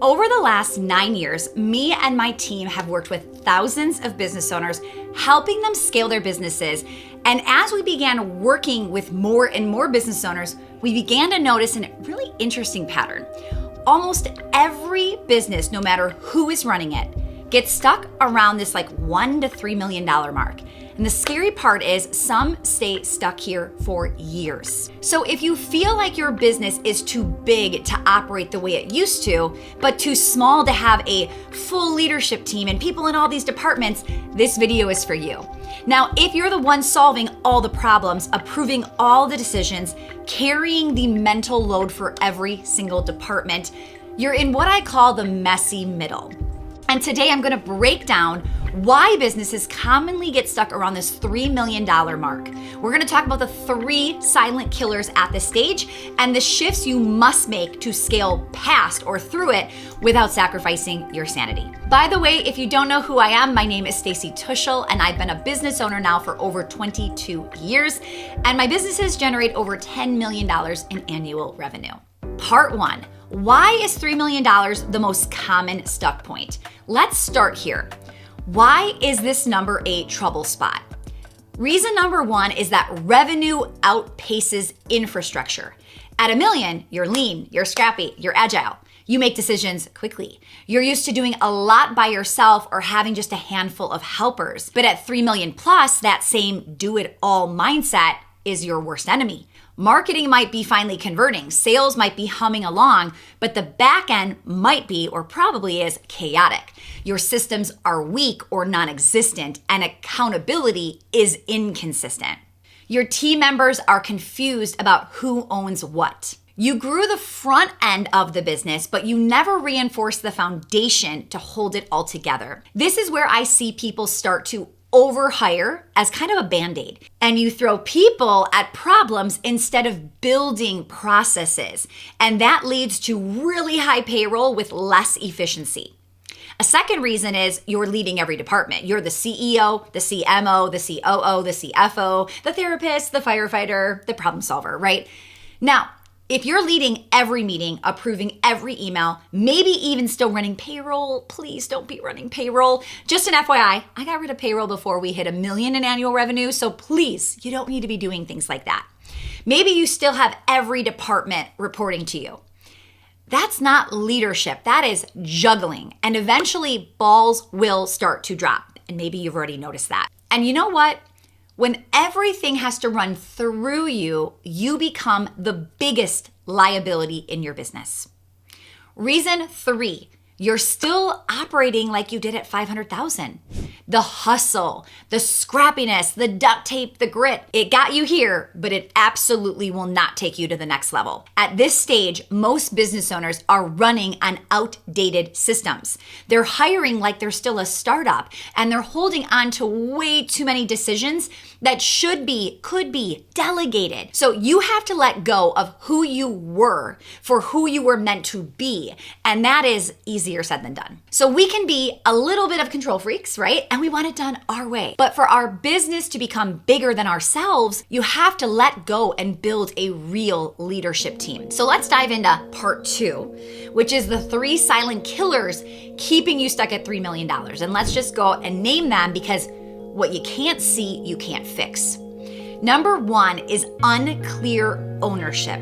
Over the last 9 years, me and my team have worked with thousands of business owners, helping them scale their businesses. And as we began working with more and more business owners, we began to notice a really interesting pattern. Almost every business, no matter who is running it, gets stuck around this $1 to $3 million mark. And the scary part is some stay stuck here for years. So if you feel like your business is too big to operate the way it used to, but too small to have a full leadership team and people in all these departments, this video is for you. Now, if you're the one solving all the problems, approving all the decisions, carrying the mental load for every single department, you're in what I call the messy middle. And today I'm going to break down why businesses commonly get stuck around this $3 million mark. We're going to talk about the 3 silent killers at this stage and the shifts you must make to scale past or through it without sacrificing your sanity. By the way, if you don't know who I am, my name is Stacy Tushel, and I've been a business owner now for over 22 years, and my businesses generate over $10 million in annual revenue. Part 1. Why is $3 million the most common stuck point? Let's start here. Why is this number a trouble spot? Reason number 1 is that revenue outpaces infrastructure. At $1 million, you're lean, you're scrappy, you're agile. You make decisions quickly. You're used to doing a lot by yourself or having just a handful of helpers. But at $3 million plus, that same do-it-all mindset is your worst enemy. Marketing might be finally converting, sales might be humming along, but the back end might be, or probably is, chaotic. Your systems are weak or non-existent, and accountability is inconsistent. Your team members are confused about who owns what. You grew the front end of the business, but you never reinforced the foundation to hold it all together. This is where I see people start to overhire as kind of a band-aid, and you throw people at problems instead of building processes, and that leads to really high payroll with less efficiency. A second reason is you're leading every department. You're the CEO, the CMO, the COO, the CFO, the therapist, the firefighter, the problem solver, right? Now, if you're leading every meeting, approving every email, maybe even still running payroll, please don't be running payroll. Just an FYI, I got rid of payroll before we hit $1 million in annual revenue, so please, you don't need to be doing things like that. Maybe you still have every department reporting to you. That's not leadership, that is juggling, and eventually balls will start to drop, and maybe you've already noticed that. And you know what? When everything has to run through you, you become the biggest liability in your business. Reason 3, you're still operating like you did at 500,000. The hustle, the scrappiness, the duct tape, the grit, it got you here, but it absolutely will not take you to the next level. At this stage, most business owners are running on outdated systems. They're hiring like they're still a startup, and they're holding on to way too many decisions that could be delegated. So you have to let go of who you were for who you were meant to be, and that is easier said than done. So we can be a little bit of control freaks, right? And we want it done our way. But for our business to become bigger than ourselves, you have to let go and build a real leadership team. So let's dive into part 2, which is the 3 silent killers keeping you stuck at $3 million. And let's just go and name them, because what you can't see, you can't fix. Number 1 is unclear ownership.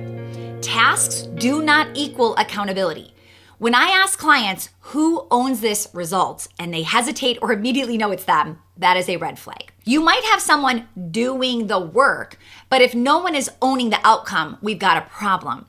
Tasks do not equal accountability. When I ask clients who owns this result and they hesitate or immediately know it's them, that is a red flag. You might have someone doing the work, but if no one is owning the outcome, we've got a problem.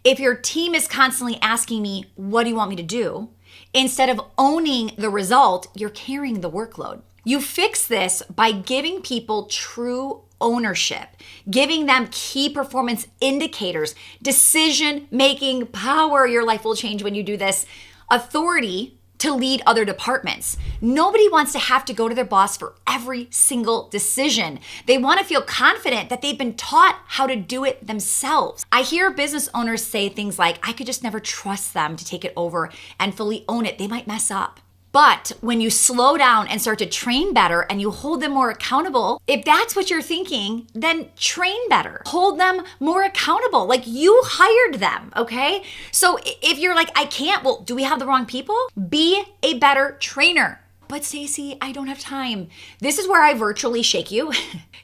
If your team is constantly asking me, what do you want me to do? Instead of owning the result, you're carrying the workload. You fix this by giving people true ownership, giving them key performance indicators, decision-making power. Your life will change when you do this. Authority to lead other departments. Nobody wants to have to go to their boss for every single decision. They want to feel confident that they've been taught how to do it themselves. I hear business owners say things like, I could just never trust them to take it over and fully own it. They might mess up. But when you slow down and start to train better and you hold them more accountable, if that's what you're thinking, then train better. Hold them more accountable. Like you hired them, okay? So if you're like, I can't, well, do we have the wrong people? Be a better trainer. But Stacy, I don't have time. This is where I virtually shake you.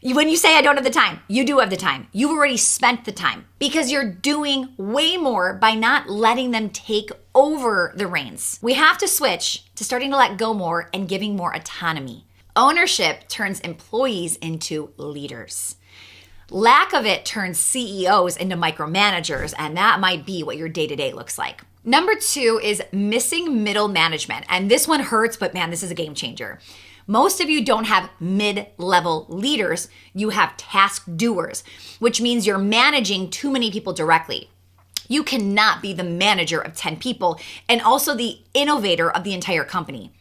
When you say I don't have the time, you do have the time. You've already spent the time because you're doing way more by not letting them take over the reins. We have to switch to starting to let go more and giving more autonomy. Ownership turns employees into leaders. Lack of it turns CEOs into micromanagers, and that might be what your day-to-day looks like. Number 2 is missing middle management. And this one hurts, but man, this is a game changer. Most of you don't have mid-level leaders. You have task doers, which means you're managing too many people directly. You cannot be the manager of 10 people and also the innovator of the entire company.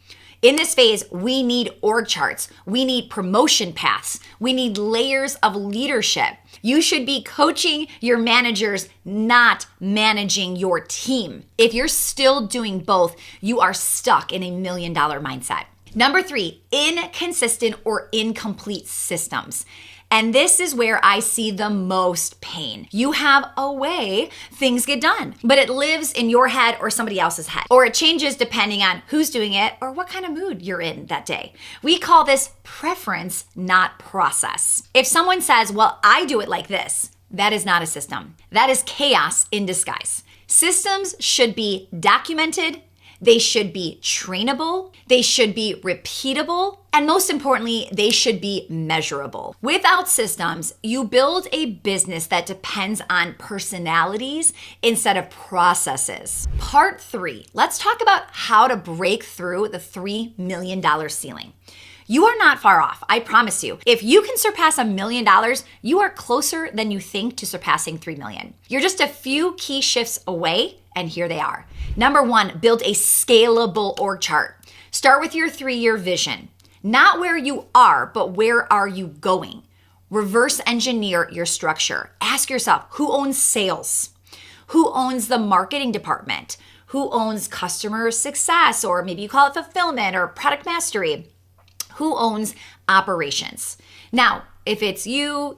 In this phase, we need org charts. We need promotion paths. We need layers of leadership. You should be coaching your managers, not managing your team. If you're still doing both, you are stuck in $1 million mindset. Number 3, inconsistent or incomplete systems. And this is where I see the most pain. You have a way things get done, but it lives in your head or somebody else's head, or it changes depending on who's doing it or what kind of mood you're in that day. We call this preference, not process. If someone says, well, I do it like this, that is not a system. That is chaos in disguise. Systems should be documented. They should be trainable, they should be repeatable, and most importantly, they should be measurable. Without systems, you build a business that depends on personalities instead of processes. Part 3, let's talk about how to break through the $3 million ceiling. You are not far off, I promise you. If you can surpass $1 million, you are closer than you think to surpassing $3 million. You're just a few key shifts away, and here they are. Number 1, build a scalable org chart. Start with your 3-year vision. Not where you are, but where are you going? Reverse engineer your structure. Ask yourself, who owns sales? Who owns the marketing department? Who owns customer success? Or maybe you call it fulfillment or product mastery. Who owns operations? Now, if it's you,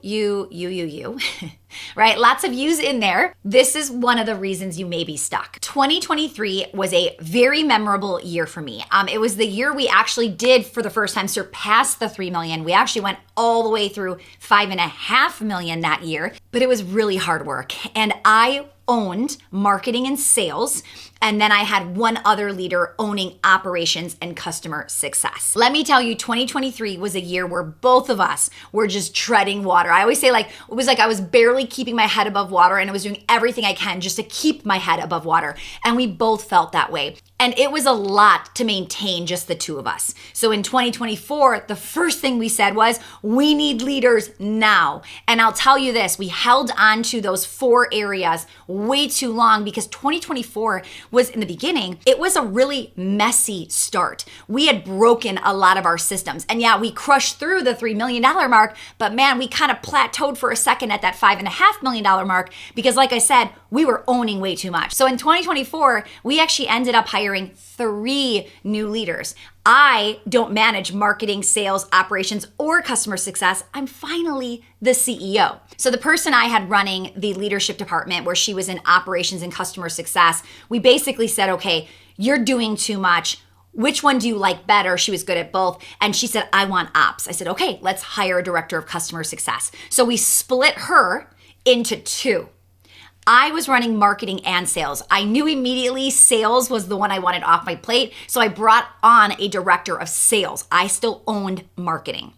right? Lots of yous in there. This is one of the reasons you may be stuck. 2023 was a very memorable year for me. It was the year we actually did, for the first time, surpass the 3 million. We actually went all the way through 5.5 million that year, but it was really hard work. And I owned marketing and sales, and then I had one other leader owning operations and customer success. Let me tell you, 2023 was a year where both of us were just treading water. I always say it was like I was barely keeping my head above water, and I was doing everything I can just to keep my head above water. And we both felt that way. And it was a lot to maintain just the two of us. So in 2024, the first thing we said was, we need leaders now. And I'll tell you this, we held on to those 4 areas way too long because 2024 was, in the beginning, it was a really messy start. We had broken a lot of our systems. And yeah, we crushed through the $3 million mark, but man, we kind of plateaued for a second at that $5.5 million mark because, like I said, we were owning way too much. So in 2024, we actually ended up hiring 3 new leaders. I don't manage marketing, sales, operations, or customer success. I'm finally the CEO. So the person I had running the leadership department, where she was in operations and customer success, we basically said, okay, you're doing too much. Which one do you like better? She was good at both. And she said, I want ops. I said, okay, let's hire a director of customer success. So we split her into 2. I was running marketing and sales. I knew immediately sales was the one I wanted off my plate, so I brought on a director of sales. I still owned marketing.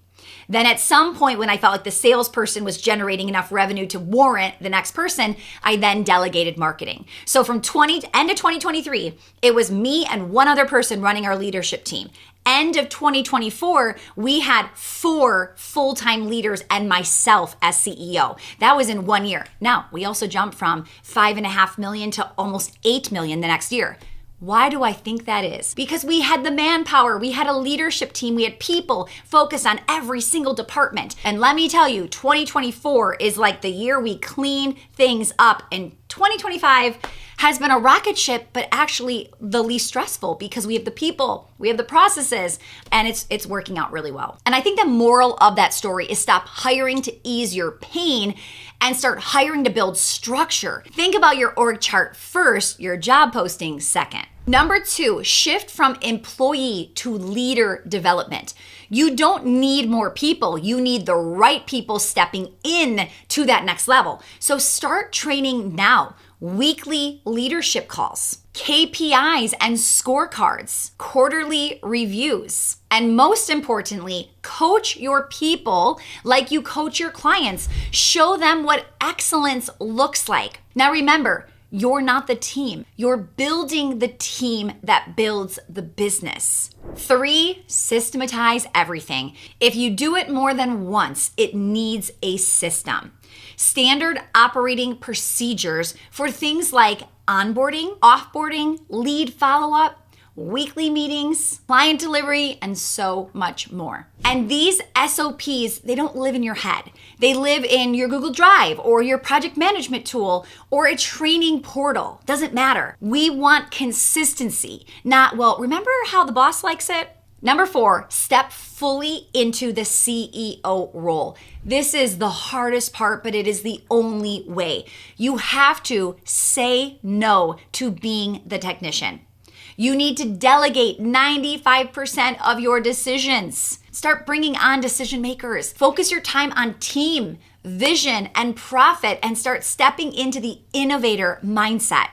Then at some point when I felt like the salesperson was generating enough revenue to warrant the next person, I then delegated marketing. So from end of 2023, it was me and one other person running our leadership team. End of 2024, we had 4 full-time leaders and myself as CEO. That was in 1 year. Now, we also jumped from 5.5 million to almost 8 million the next year. Why do I think that is? Because we had the manpower, we had a leadership team, we had people focused on every single department. And let me tell you, 2024 is like the year we clean things up. And 2025 has been a rocket ship, but actually the least stressful because we have the people, we have the processes, and it's working out really well. And I think the moral of that story is stop hiring to ease your pain and start hiring to build structure. Think about your org chart first, your job posting second. Number 2, shift from employee to leader development. You don't need more people. You need the right people stepping in to that next level. So start training now. Weekly leadership calls, KPIs and scorecards, quarterly reviews, and most importantly, coach your people like you coach your clients. Show them what excellence looks like. Now remember, you're not the team. You're building the team that builds the business. 3, systematize everything. If you do it more than once, it needs a system. Standard operating procedures for things like onboarding, offboarding, lead follow-up, weekly meetings, client delivery, and so much more. And these SOPs, they don't live in your head. They live in your Google Drive or your project management tool or a training portal. Doesn't matter. We want consistency, not, well, remember how the boss likes it? Number 4, step fully into the CEO role. This is the hardest part, but it is the only way. You have to say no to being the technician. You need to delegate 95% of your decisions. Start bringing on decision makers. Focus your time on team, vision, and profit, and start stepping into the innovator mindset.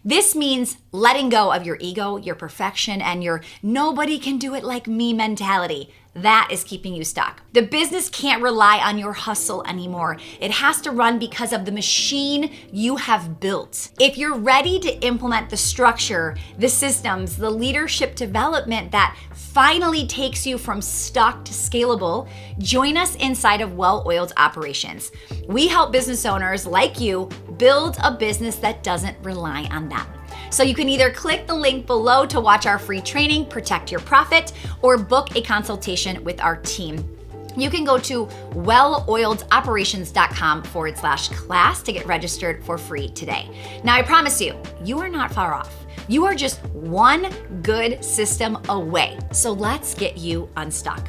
This means letting go of your ego, your perfection, and your nobody can do it like me mentality. That is keeping you stuck. The business can't rely on your hustle anymore. It has to run because of the machine you have built. If you're ready to implement the structure, the systems, the leadership development that finally takes you from stuck to scalable, join us inside of Well-Oiled Operations. We help business owners like you build a business that doesn't rely on them. So you can either click the link below to watch our free training, Protect Your Profit, or book a consultation with our team. You can go to welloiledoperations.com/class to get registered for free today. Now, I promise you, you are not far off. You are just one good system away. So let's get you unstuck.